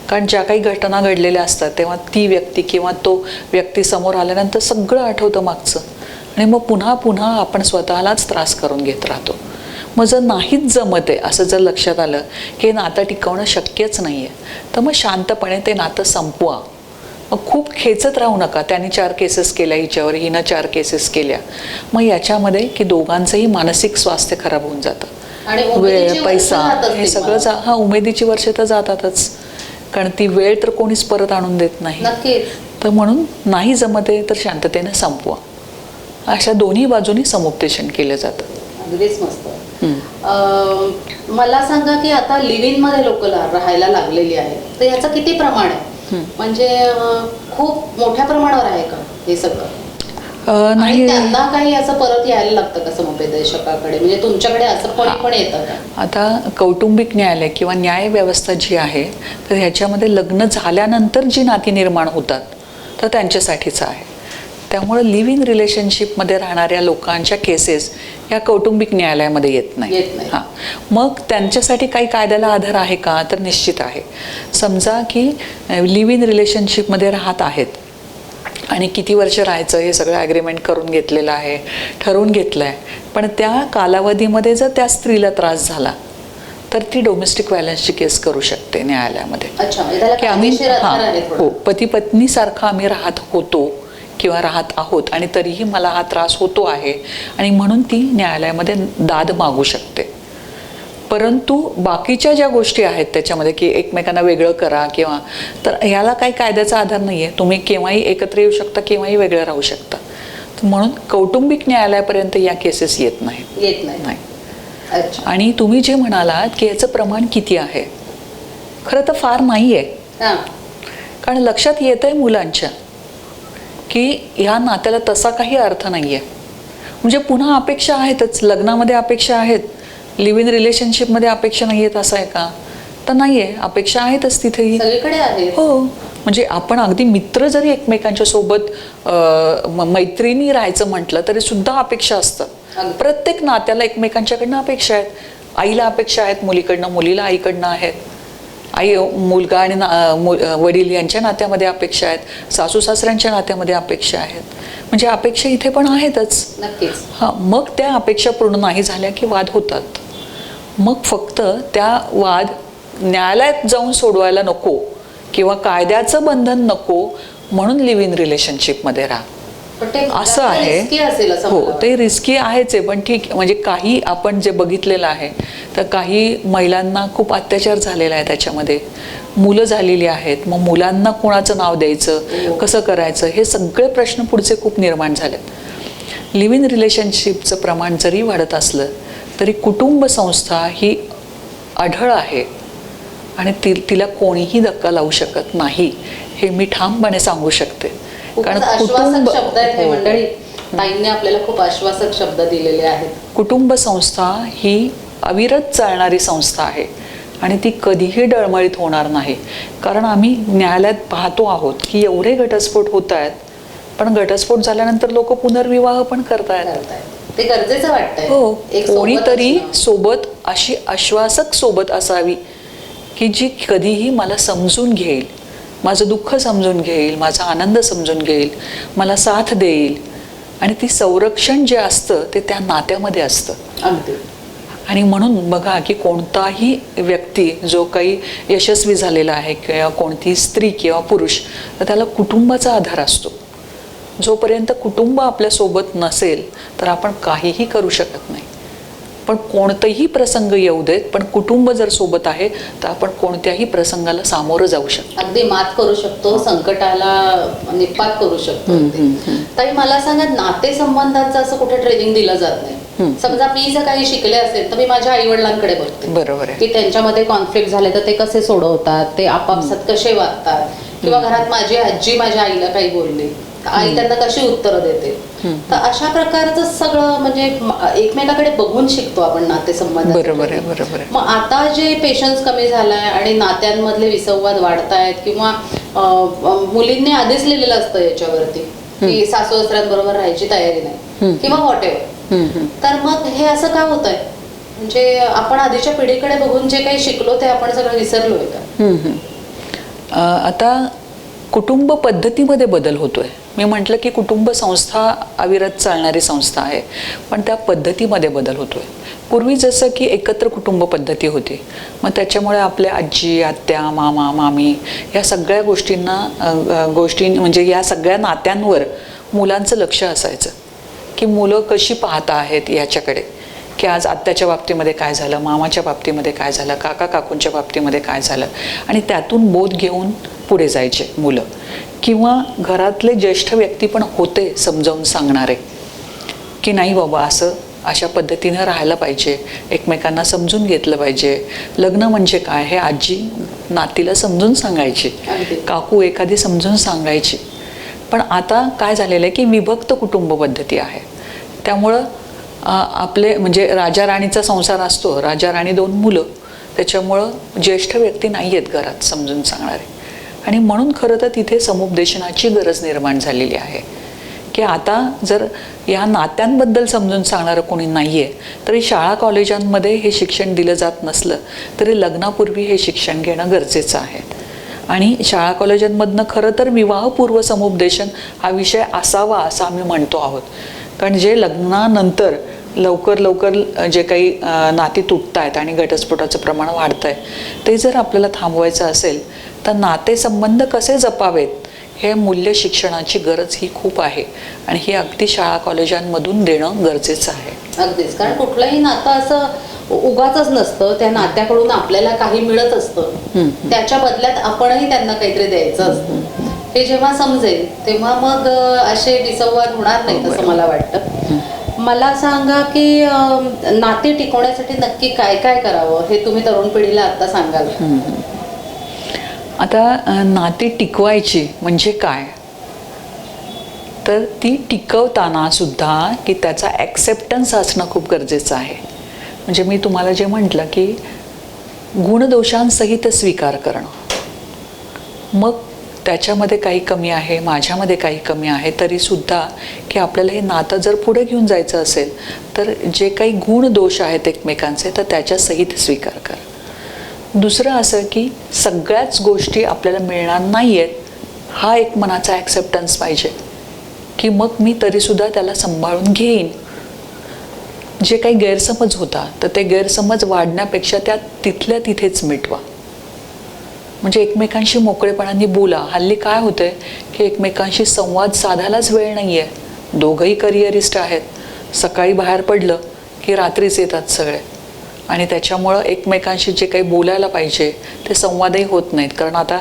कारण ज्या काही घटना घडलेल्या असतात तेव्हा ती व्यक्ती किंवा तो व्यक्ती समोर आल्यानंतर सगळं आठवतं मागचं, आणि मग पुन्हा पुन्हा आपण स्वतःलाच त्रास करून घेत राहतो. मग जर नाहीच जमत आहे असं जर लक्षात आलं की नातं टिकवणं शक्यच नाही आहे, तर मग शांतपणे ते नातं संपवा. मग खूप खेचत राहू नका, त्यांनी 4 केसेस केल्या हिच्यावर, हिनं 4 केसेस केल्या. मग याच्यामध्ये की दोघांचंही मानसिक स्वास्थ्य खराब होऊन जातं. आणि वेळ, पैसा हे सगळं हा उमेदीची वर्ष तर जातातच, कारण ती वेळ तर कोणीच परत आणून देत नाही. नक्कीच. तर म्हणून नाही जमते तर शांततेने संपवा. अशा दोन्ही बाजूनी समुपदेशन केलं जातं. अगदीच मस्त. मला सांगा की आता लिव्ह इन मध्ये लोक राहायला लागलेली आहेत, तर याचं किती प्रमाण आहे? म्हणजे खूप मोठ्या प्रमाणावर आहे का हे सगळं? नाही, त्यांना काही असं परत यायला लागतं का समुपदेशकाकडे? म्हणजे तुमच्याकडे असं पण येतं का? आता कौटुंबिक न्यायालय किंवा न्याय व्यवस्था जी आहे, तर ह्याच्यामध्ये लग्न झाल्यानंतर जी नाती निर्माण होतात तर त्यांच्यासाठीच आहे. त्यामुळे लिव्ह इन रिलेशनशिपमध्ये राहणाऱ्या लोकांच्या केसेस या कौटुंबिक न्यायालयामध्ये येत नाही. हां, मग त्यांच्यासाठी काही कायद्याला आधार आहे का? तर निश्चित आहे. समजा की लिव्ह इन रिलेशनशिपमध्ये राहत आहेत आणि किती वर्ष राहायचं हे सगळं ॲग्रीमेंट करून घेतलेलं आहे, ठरवून घेतलं आहे, पण त्या कालावधीमध्ये जर त्या स्त्रीला त्रास झाला तर ती डोमेस्टिक व्हायलन्सची केस करू शकते न्यायालयामध्ये. की आम्ही हो, पती पत्नीसारखं आम्ही राहत होतो किंवा राहत आहोत आणि तरीही मला हा त्रास होतो आहे, आणि म्हणून ती न्यायालयामध्ये दाद मागू शकते. परंतु बाकीच्या ज्या गोष्टी आहेत त्याच्यामध्ये की एकमेकांना वेगळं करा किंवा, तर ह्याला काही कायद्याचा आधार नाही आहे. तुम्ही केव्हाही एकत्र येऊ शकता, केव्हाही वेगळं राहू शकता. म्हणून कौटुंबिक न्यायालयापर्यंत या केसेस येत नाही. आणि तुम्ही जे म्हणालात की याचं प्रमाण किती आहे, खरं तर फार नाही आहे. कारण लक्षात येत आहे मुलांच्या की ह्या नात्याला तसा काही अर्थ नाही आहे. म्हणजे पुन्हा अपेक्षा आहेतच, लग्नामध्ये अपेक्षा आहेत, लिव्ह इन रिलेशनशिपमध्ये अपेक्षा नाही आहेत असं आहे का? तर नाही आहे, अपेक्षा आहेतच तिथेही, सगळीकडे आहेत. हो, म्हणजे आपण अगदी मित्र जरी एकमेकांच्या सोबत मैत्रिणी राहायचं म्हटलं तरी सुद्धा अपेक्षा असतात. प्रत्येक नात्याला एकमेकांच्याकडनं अपेक्षा आहेत. आईला अपेक्षा आहेत मुलीकडनं, मुलीला आईकडनं आहेत, आई मुलगा आणि वडील यांच्या नात्यामध्ये अपेक्षा आहेत, सासू सासऱ्यांच्या नात्यामध्ये अपेक्षा आहेत. म्हणजे अपेक्षा इथे पण आहेतच. नक्कीच. हां, मग त्या अपेक्षा पूर्ण नाही झाल्या की वाद होतात. मग फक्त त्या वाद न्यायालयात जाऊन सोडवायला नको किंवा कायद्याचं बंधन नको म्हणून लिव्ह इन रिलेशनशिपमध्ये राहा असं आहे. हो, ते रिस्की आहेच आहे, पण ठीक. म्हणजे काही आपण जे बघितलेलं आहे तर काही महिलांना खूप अत्याचार झालेला आहे, त्याच्यामध्ये मुलं झालेली आहेत. मग मुलांना कोणाचं नाव द्यायचं, कसं करायचं, हे सगळे प्रश्न पुढचे खूप निर्माण झालेत. लिव्ह इन रिलेशनशिपचं प्रमाण जरी वाढत असलं तरी कुटुंब संस्था ही अढळ आहे आणि तिला कोणीही धक्का लावू शकत नाही, हे मी ठामपणे सांगू शकते. कारण कुटुंब शब्द आहेत हे मंडळी, ताईंनी आपल्याला खूप आश्वासक शब्द दिलेले आहेत. कुटुंब संस्था ही अविरत चालणारी संस्था आहे आणि ती कधीही डळमळीत होणार नाही. कारण आम्ही न्यायालयात पाहतो आहोत की एवढे घटस्फोट होत आहेत, पण घटस्फोट झाल्यानंतर लोक पुनर्विवाह पण करतायत. ते गरजेचं वाटतंय. हो, कोणीतरी सोबत अशी आश्वासक सोबत असावी की जी कधीही मला समजून घेईल, माझं दुःख समजून घेईल, माझा आनंद समजून घेईल, मला साथ देईल. आणि ती संरक्षण जे असतं ते त्या नात्यामध्ये असतं. अगदी. आणि म्हणून बघा की कोणताही व्यक्ती जो काही यशस्वी झालेला आहे किंवा कोणती स्त्री किंवा पुरुष, तर त्याला कुटुंबाचा आधार असतो. जोपर्यंत कुटुंब आपल्यासोबत नसेल तर आपण काहीही करू शकत नाही. पण कोणतेही प्रसंग येऊ देत, पण कुटुंब जर सोबत आहे तर आपण कोणत्याही प्रसंगाला सामोरं जाऊ शकतो, अगदी मात करू शकतो, संकटाला निपात करू शकतो. ताई मला सांगा, नातेसंबंधांचं असं कुठे ट्रेनिंग दिलं जात नाही. समजा मी जर काही शिकले असेल तर मी माझ्या आई वडिलांकडे बघते. बरोबर आहे. की त्यांच्यामध्ये कॉन्फ्लिक्ट झाले तर ते कसे सोडवतात, ते आपापसात कसे वागतात, किंवा घरात माझी आजी माझ्या आईला काही बोलली, आई त्यांना कशी उत्तरं देते. तर अशा प्रकारचं सगळं म्हणजे एकमेकाकडे बघून शिकतो आपण नातेसंबंध. बरोबर आहे, बरोबर आहे. मग आता जे पेशन्स कमी झालाय आणि नात्यांमधले विसंवाद वाढतायत, किंवा मुलींनी आधीच लिहिलेलं असतं याच्यावरती की सासू सासऱ्यांबरोबर राहायची तयारी नाही किंवा व्हॉट एव्हर, तर मग हे असं का होत आहे? म्हणजे आपण आधीच्या पिढीकडे बघून जे काही शिकलो ते आपण सगळं विसरलोय का? आता कुटुंब पद्धतीमध्ये बदल होतोय. मी म्हटलं की कुटुंब संस्था अविरत चालणारी संस्था आहे, पण त्या पद्धतीमध्ये बदल होतोय. पूर्वी जसं की एकत्र कुटुंब पद्धती होती, मग त्याच्यामुळे आपल्या आजी, आत्या, मामा, मामी या सगळ्या गोष्टी म्हणजे या सगळ्या नात्यांवर मुलांचं लक्ष असायचं की मुलं कशी पाहत आहेत याच्याकडे, की आज आत्याच्या बाबतीमध्ये काय झालं, मामाच्या बाबतीमध्ये काय झालं, काका काकूंच्या बाबतीमध्ये काय झालं, आणि त्यातून बोध घेऊन पुढे जायचे मुलं. किंवा घरातले ज्येष्ठ व्यक्ती पण होते समजावून सांगणारे की नाही बाबा असं अशा पद्धतीनं राहायला पाहिजे, एकमेकांना समजून घेतलं पाहिजे. लग्न म्हणजे काय हे आजी नातीला समजून सांगायची, काकू एखादी समजून सांगायची. पण आता काय झालेलं आहे की विभक्त कुटुंब पद्धती आहे. त्यामुळं आपले म्हणजे राजा राणीचा संसार असतो, राजा राणी 2 मुलं, त्याच्यामुळं ज्येष्ठ व्यक्ती नाही आहेत घरात समजून सांगणारे. आणि म्हणून खरं तर तिथे समुपदेशनाची गरज निर्माण झालेली आहे की आता जर या नात्यांबद्दल समजून सांगणारं कोणी नाही आहे, तरी शाळा कॉलेजांमध्ये हे शिक्षण दिलं जात नसलं तरी लग्नापूर्वी हे शिक्षण घेणं गरजेचं आहे. आणि शाळा कॉलेजांमधनं खरं तर विवाहपूर्व समुपदेशन हा विषय असावा असं आम्ही म्हणतो आहोत. कारण जे लग्नानंतर लवकर जे काही नाती तुटत आहेत आणि घटस्फोटाचं प्रमाण वाढतं आहे, ते जर आपल्याला थांबवायचं असेल तर नातेसंबंध कसे जपावेत हे मूल्य शिक्षणाची गरज ही खूप आहे. आणि ही अगदी शाळा कॉलेजांमधून देणं गरजेचं आहे. अगदीच, कारण कुठलंही नातं असं उगाचच नसतं, त्या नात्याकडून आपल्याला काही मिळत असतं, त्याच्या बदल्यात आपणही त्यांना काहीतरी द्यायचं असतं. हे जेव्हा समजेल तेव्हा मग असे विसंवाद होणार नाहीत असं मला वाटतं. मला सांगा की नाते टिकवण्यासाठी नक्की काय काय करावं हे तुम्ही तरुण पिढीला आता सांगाल. आता नाती टिकवायची म्हणजे काय, तर ती टिकवताना सुद्धा की त्याचा ॲक्सेप्टन्स असणं खूप गरजेचं आहे. म्हणजे मी तुम्हाला जे म्हटलं की गुणदोषांसहित स्वीकार करणं, मग त्याच्यामध्ये काही कमी आहे, माझ्यामध्ये काही कमी आहे, तरीसुद्धा की आपल्याला हे नातं जर पुढे घेऊन जायचं असेल तर जे काही गुण दोष आहेत एकमेकांचे तर त्याच्यासहित स्वीकार करा. दुसरं असं की सगळ्याच गोष्टी आपल्याला मिळणार नाही आहेत हा एक मनाचा ॲक्सेप्टन्स पाहिजे, की मग मी तरीसुद्धा त्याला सांभाळून घेईन. जे काही गैरसमज होता तर ते गैरसमज वाढण्यापेक्षा त्या तिथल्या तिथेच मिटवा. म्हणजे एकमेकांशी मोकळेपणाने बोला. हल्ली काय होतंय की एकमेकांशी संवाद साधायलाच वेळ नाही आहे. दोघंही करिअरिस्ट आहेत, सकाळी बाहेर पडलं की रात्रीच येतात सगळे, आणि त्याच्यामुळं एकमेकांशी जे काही बोलायला पाहिजे ते संवादही होत नाहीत. कारण आता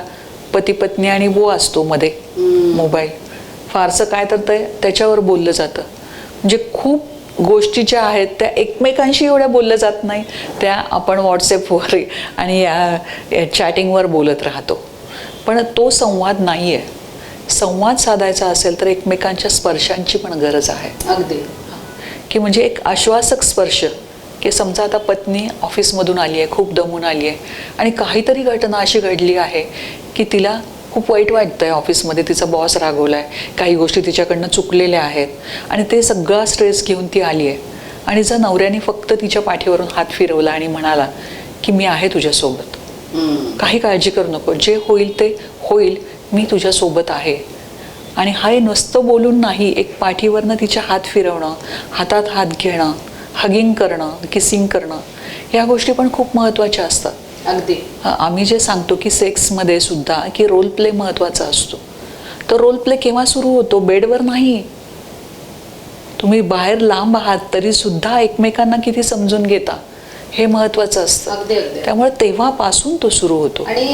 पती पत्नी आणि वो असतो मध्ये मोबाईल, फारसं काय तर ते त्याच्यावर बोललं जातं. म्हणजे खूप गोष्टी ज्या आहेत त्या एकमेकांशी एवढ्या बोलल्या जात नाही, त्या आपण व्हॉट्सॲपवर आणि या चॅटिंगवर बोलत राहतो. पण तो संवाद नाही आहे. संवाद साधायचा असेल तर एकमेकांच्या स्पर्शांची पण गरज आहे. अगदी, की म्हणजे एक आश्वासक स्पर्श, की समजा आता पत्नी ऑफिसमधून आली आहे, खूप दमून आली आहे आणि काहीतरी घटना अशी घडली आहे की तिला खूप वाईट वाटतं आहे, ऑफिसमध्ये तिचा बॉस रागवला आहे, काही गोष्टी तिच्याकडनं चुकलेल्या आहेत आणि ते सगळा स्ट्रेस घेऊन ती आली आहे. आणि जर नवऱ्याने फक्त तिच्या पाठीवरून हात फिरवला आणि म्हणाला की मी आहे तुझ्यासोबत, काही काळजी करू नको, जे होईल ते होईल, मी तुझ्यासोबत आहे. आणि हे नुसतं बोलून नाही, एक पाठीवरनं तिच्या हात फिरवणं, हातात हात घेणं, हगिंग करणं, किसिंग करणं, ह्या गोष्टी पण खूप महत्त्वाच्या असतात. अगदी, आम्ही जे सांगतो की सेक्समध्ये सुद्धा की रोल प्ले महत्त्वाचा असतो. तर रोल प्ले केव्हा सुरू होतो? बेडवर नाही. तुम्ही बाहेर लांब आहात तरी सुद्धा एकमेकांना किती समजून घेता हे महत्त्वाचं असतं. अगदी अगदी. त्यामुळे तेव्हापासून तो सुरू होतो. आणि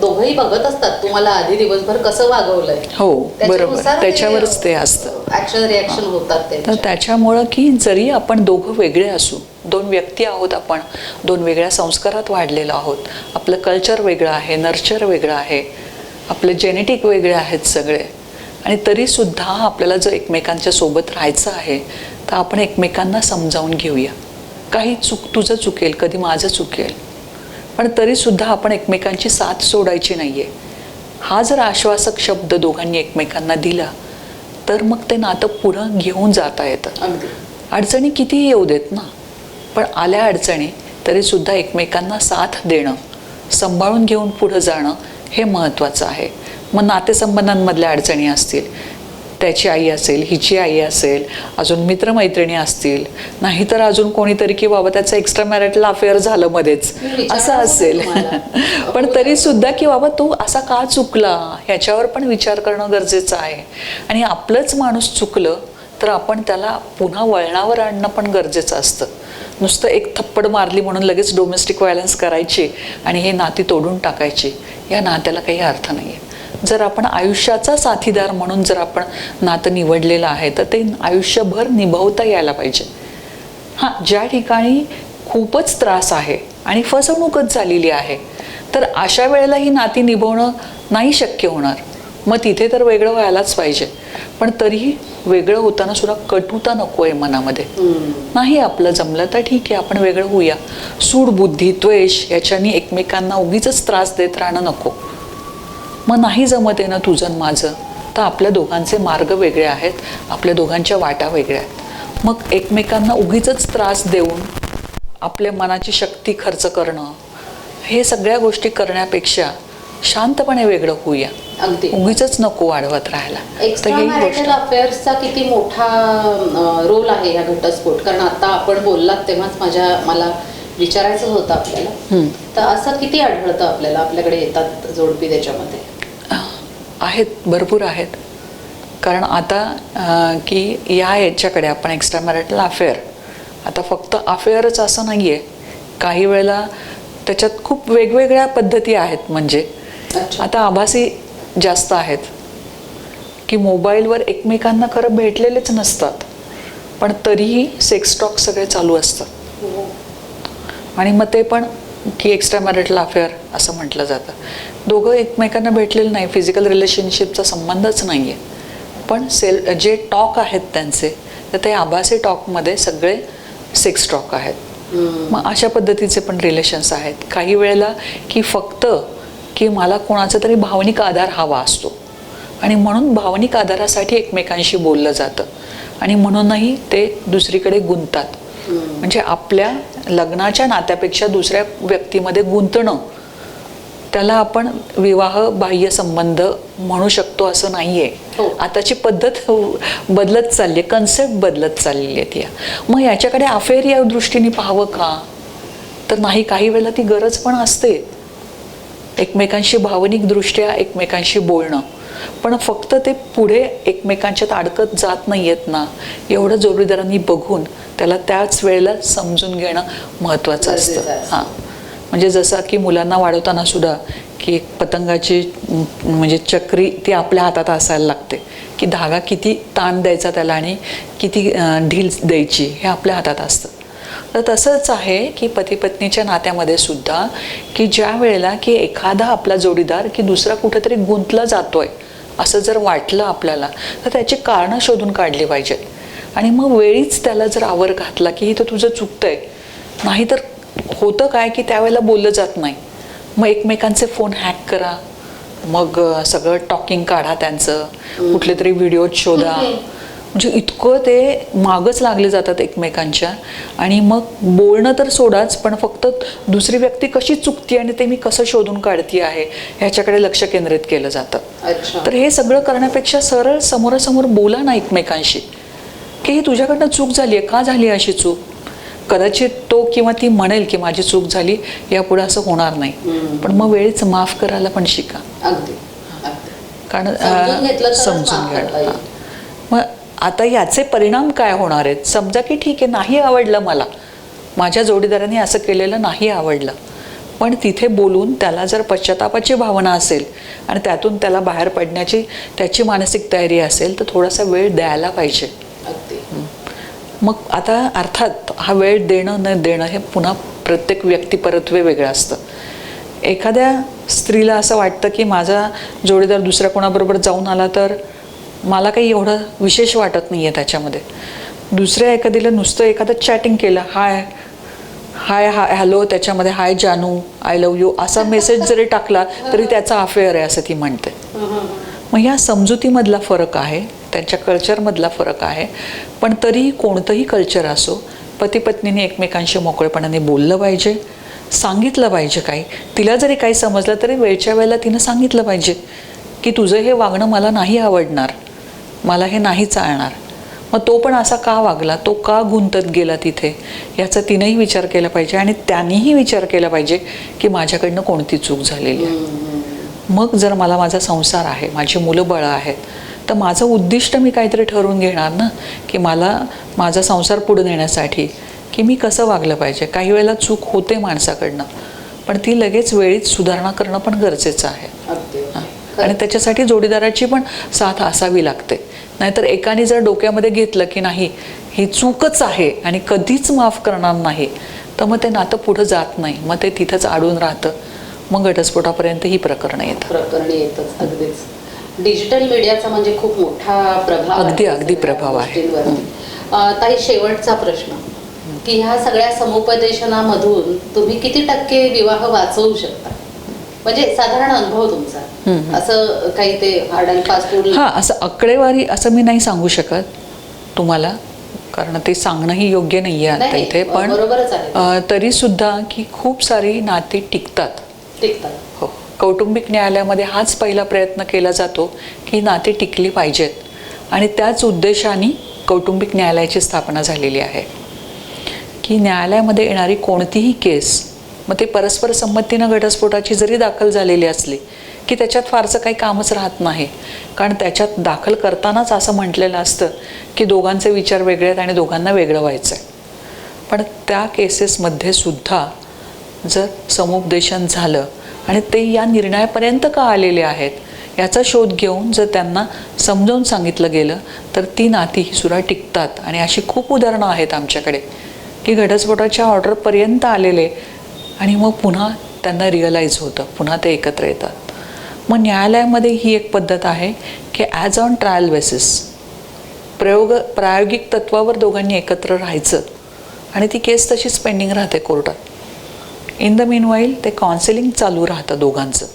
दोघंही बघत असतात तुम्हाला आधी दिवसभर कसं वागवलंय. हो बरोबर, त्याच्यावरच ते असतं. ऍक्शन रिॲक्शन होतात तर त्याच्यामुळं की जरी आपण दोघं वेगळे असू, 2 व्यक्ती आहोत आपण, 2 वेगळ्या संस्कारात वाढलेलो आहोत, आपलं कल्चर वेगळं आहे, नर्चर वेगळं आहे, आपले जेनेटिक वेगळे आहेत सगळे, आणि तरीसुद्धा आपल्याला जर एकमेकांच्या सोबत राहायचं आहे तर आपण एकमेकांना समजावून घेऊया. काही तुझं चुकेल, कधी माझं चुकेल, पण तरीसुद्धा आपण एकमेकांची साथ सोडायची नाही आहे. हा जर आश्वासक शब्द दोघांनी एकमेकांना दिला तर मग ते नातं पुढं घेऊन जाता येतं. अडचणी कितीही येऊ देत ना, पण आल्या अडचणी तरीसुद्धा एकमेकांना साथ देणं, सांभाळून घेऊन पुढं जाणं हे महत्त्वाचं आहे. मग नातेसंबंधांमधल्या अडचणी असतील त्याची आई असेल, हिची आई असेल, अजून मित्रमैत्रिणी असतील, नाहीतर अजून कोणीतरी की बाबा त्याचं एक्स्ट्रा मॅरिटल अफेअर झालं मध्येच असं असेल. पण तरी सुद्धा की बाबा तो असा का चुकला ह्याच्यावर पण विचार करणं गरजेचं आहे. आणि आपलंच माणूस चुकलं तर आपण त्याला पुन्हा वळणावर आणणं पण गरजेचं असतं. नुसतं एक थप्पड मारली म्हणून लगेच डोमेस्टिक व्हायलन्स करायची आणि हे नाती तोडून टाकायची, या नात्याला काही अर्थ नाही आहे. जर आपण आयुष्याचा साथीदार म्हणून जर आपण नातं निवडलेलं आहे तर ते आयुष्यभर निभावता यायला पाहिजे. हां, ज्या ठिकाणी खूपच त्रास आहे आणि फसवणूकच झालेली आहे तर अशा वेळेला ही नाती निभवणं नाही शक्य होणार. मग तिथे तर वेगळं व्हायलाच पाहिजे. पण तरीही वेगळं होताना सुद्धा कटुता नको आहे मनामध्ये. नाही आपलं जमलं तर ठीक आहे, आपण वेगळं होऊया. सूड बुद्धी, द्वेष याच्याने एकमेकांना उगीच त्रास देत राहणं नको. मग नाही जमत आहे ना तुझं माझं, तर आपल्या दोघांचे मार्ग वेगळे आहेत, आपल्या दोघांच्या वाटा वेगळ्या आहेत. मग एकमेकांना उगीच त्रास देऊन आपल्या मनाची शक्ती खर्च करणं, हे सगळ्या गोष्टी करण्यापेक्षा शांतपणे वेगळं होऊया. अगदी उगीच नको वाढवत राहायला. एक्स्ट्रा मॅरिटल अफेअर्सचा किती मोठा रोल आहे ह्या घटस्फोट? कारण आता आपण बोललात तेव्हाच मला विचारायचं होतं आपल्याला, तर असं किती आढळतं आपल्याला, आपल्याकडे येतात जोडपी त्याच्यामध्ये? आहेत, भरपूर आहेत. कारण आता की याच्याकडे आपण एक्स्ट्रा मॅरिटल अफेअर, आता फक्त अफेअरच असं नाही आहे, काही वेळेला त्याच्यात खूप वेगवेगळ्या पद्धती आहेत. म्हणजे आता आभासी जास्त आहेत की मोबाईलवर एकमेकांना खरं भेटलेलेच नसतात पण तरीही सेक्स टॉक सगळे चालू असतात. आणि मग ते पण की एक्स्ट्रा मॅरिटल अफेअर असं म्हटलं जातं. दोघं एकमेकांना भेटलेलं नाही, फिजिकल रिलेशनशिपचा संबंधच नाही आहे, पण जे टॉक आहेत त्यांचे तर ते आभासी टॉकमध्ये सगळे सेक्स टॉक आहेत. मग अशा पद्धतीचे पण रिलेशन्स आहेत. काही वेळेला की फक्त की मला कोणाचा तरी भावनिक आधार हवा असतो आणि म्हणून भावनिक आधारासाठी एकमेकांशी बोललं जातं आणि म्हणूनही ते दुसरीकडे गुंततात. म्हणजे आपल्या लग्नाच्या नात्यापेक्षा दुसऱ्या व्यक्तीमध्ये गुंतणं, त्याला आपण विवाह बाह्य संबंध म्हणू शकतो असं नाहीये. आताची पद्धत बदलत चालली आहे, कन्सेप्ट बदलत चाललेली आहे ती. मग याच्याकडे अफेअर या दृष्टीने पाहावं का? तर नाही, काही वेळेला ती गरज पण असते एकमेकांशी भावनिक दृष्ट्या एकमेकांशी बोलणं, पण फक्त ते पुढे एकमेकांच्यात अडकत जात नाहीयेत ना, एवढं जोडीदारांनी बघून त्याला त्याच वेळेला समजून घेणं महत्त्वाचं असतं. हां, म्हणजे जसं की मुलांना वाढवताना सुद्धा की एक पतंगाची म्हणजे चक्री ती आपल्या हातात असायला लागते, की धागा किती ताण द्यायचा त्याला आणि किती ढील द्यायची हे आपल्या हातात असतं. तर तसंच आहे की पती पत्नीच्या नात्यामध्ये सुद्धा की ज्या वेळेला की एखादा आपला जोडीदार की दुसरा कुठेतरी गुंतला जातोय असं जर वाटलं आपल्याला तर त्याची कारणं शोधून काढली पाहिजेत. आणि मग वेळीच त्याला जर आवर घातला की हे तर तुझं चुकतंय, नाहीतर होतं काय की त्यावेळेला बोललं जात नाही. मग एकमेकांचे फोन हॅक करा, मग सगळं टॉकिंग काढा त्यांचं, कुठले तरी व्हिडिओ शोधा, म्हणजे इतकं ते मागच लागले जातात एकमेकांच्या. आणि मग बोलणं तर सोडाच, पण फक्त दुसरी व्यक्ती कशी चुकती आणि ते मी कसं शोधून काढती आहे ह्याच्याकडे लक्ष केंद्रित केलं जातं. तर हे सगळं करण्यापेक्षा सरळ समोरासमोर बोला ना एकमेकांशी की ही तुझ्याकडनं चूक झाली आहे, का झाली अशी चूक. कदाचित तो किंवा ती म्हणेल की माझी चूक झाली, यापुढे असं होणार नाही, पण मग वेळीच माफ करायला पण शिका. कारण समजून घ्या. मग आता याचे परिणाम काय होणार आहेत? समजा की ठीक आहे, नाही आवडलं मला, माझ्या जोडीदाराने असं केलेलं नाही आवडलं, पण तिथे बोलून त्याला जर पश्चातापाची भावना असेल आणि त्यातून त्याला बाहेर पडण्याची त्याची मानसिक तयारी असेल तर थोडासा वेळ द्यायला पाहिजे. मग आता अर्थात हा वेळ देणं न देणं हे पुन्हा प्रत्येक व्यक्तिपरत्वे वेगळं असतं. एखाद्या स्त्रीला असं वाटतं की माझा जोडीदार दुसऱ्या कोणाबरोबर जाऊन आला तर मला काही एवढं विशेष वाटत नाही आहे त्याच्यामध्ये. दुसऱ्या एखादीला नुसतं एखादं चॅटिंग केलं, हाय हाय हाय हॅलो, त्याच्यामध्ये हाय जानू, आय लव्ह यू असा मेसेज जरी टाकला तरी त्याचा अफेअर आहे असं ती म्हणते. मग ह्या समजुतीमधला फरक आहे, त्यांच्या कल्चरमधला फरक आहे. पण तरी कोणतंही कल्चर असो, पती पत्नीने एकमेकांशी मोकळेपणाने बोललं पाहिजे, सांगितलं पाहिजे. काही तिला जरी काही समजलं तरी वेळच्या वेळेला तिनं सांगितलं पाहिजे की तुझं हे वागणं मला नाही आवडणार, मला हे नाही चालणार. मग तो पण असा का वागला, तो का गुंतत गेला तिथे, याचा तिनंही विचार केला पाहिजे आणि त्यांनीही विचार केला पाहिजे की माझ्याकडनं कोणती चूक झालेली आहे. मग जर मला माझा संसार आहे, माझी मुलं बाळं आहेत, तर माझं उद्दिष्ट मी काहीतरी ठरवून घेणार ना, की मला माझा संसार पुढे नेण्यासाठी की मी कसं वागलं पाहिजे. काही वेळेला चूक होते माणसाकडनं, पण ती लगेच वेळीच सुधारणा करणं पण गरजेचं आहे. आणि त्याच्यासाठी जोडीदाराची पण साथ असावी लागते. नाहीतर एकाने जर डोक्यामध्ये घेतलं की नाही ही चूकच आहे आणि कधीच माफ करणार नाही, तर मग ते नातं पुढं जात नाही, मग ते तिथंच अडून राहतं. मग घटस्फोटापर्यंत ही प्रकरणं येतच. अगदीच. डिजिटल मीडियाचा म्हणजे खूप मोठा प्रभाव, अगदी प्रभाव आहे. ताई, शेवटचा प्रश्न की ह्या सगळ्या समुपदेशनामधून तुम्ही किती टक्के विवाह वाचवू शकता? म्हणजे साधारण अनुभव तुमचा, असं काही ते हार्ड अँड फास्ट रूल? हां, असं आकडेवारी असं मी नाही सांगू शकत तुम्हाला, कारण ते सांगणंही योग्य नाही आहे आता इथे. पण तरी सुद्धा की खूप सारी नाती टिकतात. हो, कौटुंबिक न्यायालयामध्ये हाच पहिला प्रयत्न केला जातो की नाती टिकली पाहिजेत आणि त्याच उद्देशाने कौटुंबिक न्यायालयाची स्थापना झालेली आहे. की न्यायालयामध्ये येणारी कोणतीही केस, मग ते परस्पर संमतीनं घटस्फोटाची जरी दाखल झालेली असली की त्याच्यात फारसं काही कामच राहत नाही, कारण त्याच्यात दाखल करतानाच असं म्हटलेलं असतं की दोघांचे विचार वेगळे आहेत आणि दोघांना वेगळं व्हायचं आहे. पण त्या केसेसमध्ये सुद्धा जर समुपदेशन झालं आणि ते या निर्णयापर्यंत का आलेले आहेत याचा शोध घेऊन जर त्यांना समजावून सांगितलं गेलं तर ती नाती ही सुद्धा टिकतात. आणि अशी खूप उदाहरणं आहेत आमच्याकडे की घटस्फोटाच्या ऑर्डरपर्यंत आलेले आणि मग पुन्हा त्यांना रिअलाईज होतं, पुन्हा ते एकत्र येतात. मग न्यायालयामध्ये ही एक पद्धत आहे की ॲज ऑन ट्रायल बेसिस, प्रायोगिक तत्वावर दोघांनी एकत्र राहायचं आणि ती केस तशीच पेंडिंग राहते कोर्टात. इन द मीनवाईल ते काउन्सिलिंग चालू राहतं दोघांचं.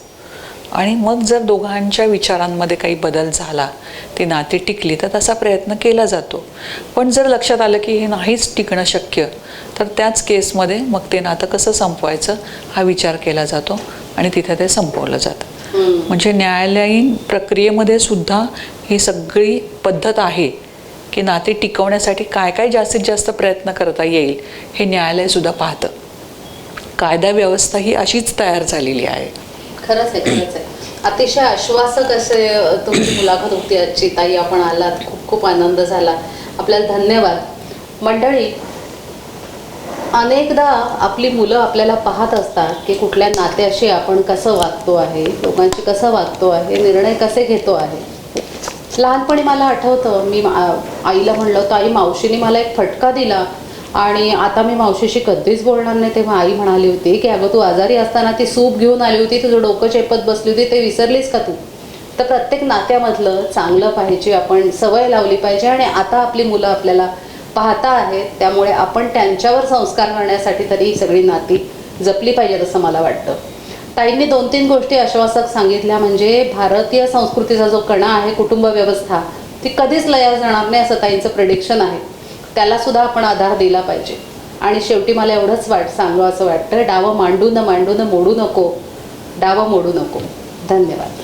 आणि मग जर दोघांच्या विचारांमध्ये काही बदल झाला, ती नाती टिकली, तर तसा प्रयत्न केला जातो. पण जर लक्षात आलं की हे नाहीच टिकणं शक्य, तर त्याच केसमध्ये मग ते नातं कसं संपवायचं हा विचार केला जातो आणि तिथे ते संपवलं जातं. म्हणजे न्यायालयीन प्रक्रियेमध्ये सुद्धा ही सगळी पद्धत आहे की नाती टिकवण्यासाठी काय काय जास्तीत जास्त प्रयत्न करता येईल हे न्यायालयसुद्धा पाहतं. कायदा व्यवस्था ही अशीच तयार झालेली आहे. खरंच आहे. अतिशय आश्वासक असे तुमची मुलाखत होती आजची. ताई, आपण आलात, खूप खूप आनंद झाला. आपल्याला धन्यवाद. मंडळी, अनेकदा आपली मुलं आपल्याला पाहत असतात की कुठल्या नात्याशी आपण कसं वागतो आहे, लोकांशी कसं वागतो आहे, निर्णय कसे घेतो आहे. लहानपणी मला आठवतं, मी आईला म्हणलं होतं, आई, मावशीने मला एक फटका दिला आणि आता मी मावशीशी कधीच बोलणार नाही. तेव्हा आई म्हणाली होती की अगं, तू आजारी असताना ती सूप घेऊन आली होती, तुझं डोकं चेपत बसली होती, ते विसरलीस का तू? तर प्रत्येक नात्यामधलं चांगलं पाहिजे, आपण सवय लावली पाहिजे. आणि आता आपली मुलं आपल्याला पाहता आहेत, त्यामुळे आपण त्यांच्यावर संस्कार करण्यासाठी तरी ही सगळी नाती जपली पाहिजेत असं मला वाटतं. ताईंनी 2-3 गोष्टी आश्वासक सांगितल्या. म्हणजे भारतीय संस्कृतीचा जो कणा आहे, कुटुंब व्यवस्था, ती कधीच लयास जाणार नाही असं ताईंचं प्रेडिक्शन आहे. त्याला सुद्धा आपण आधार दिला पाहिजे. आणि शेवटी मला एवढंच सांगावं असं वाटतं, डावं मांडून मोडू नको, डावं मोडू नको. धन्यवाद.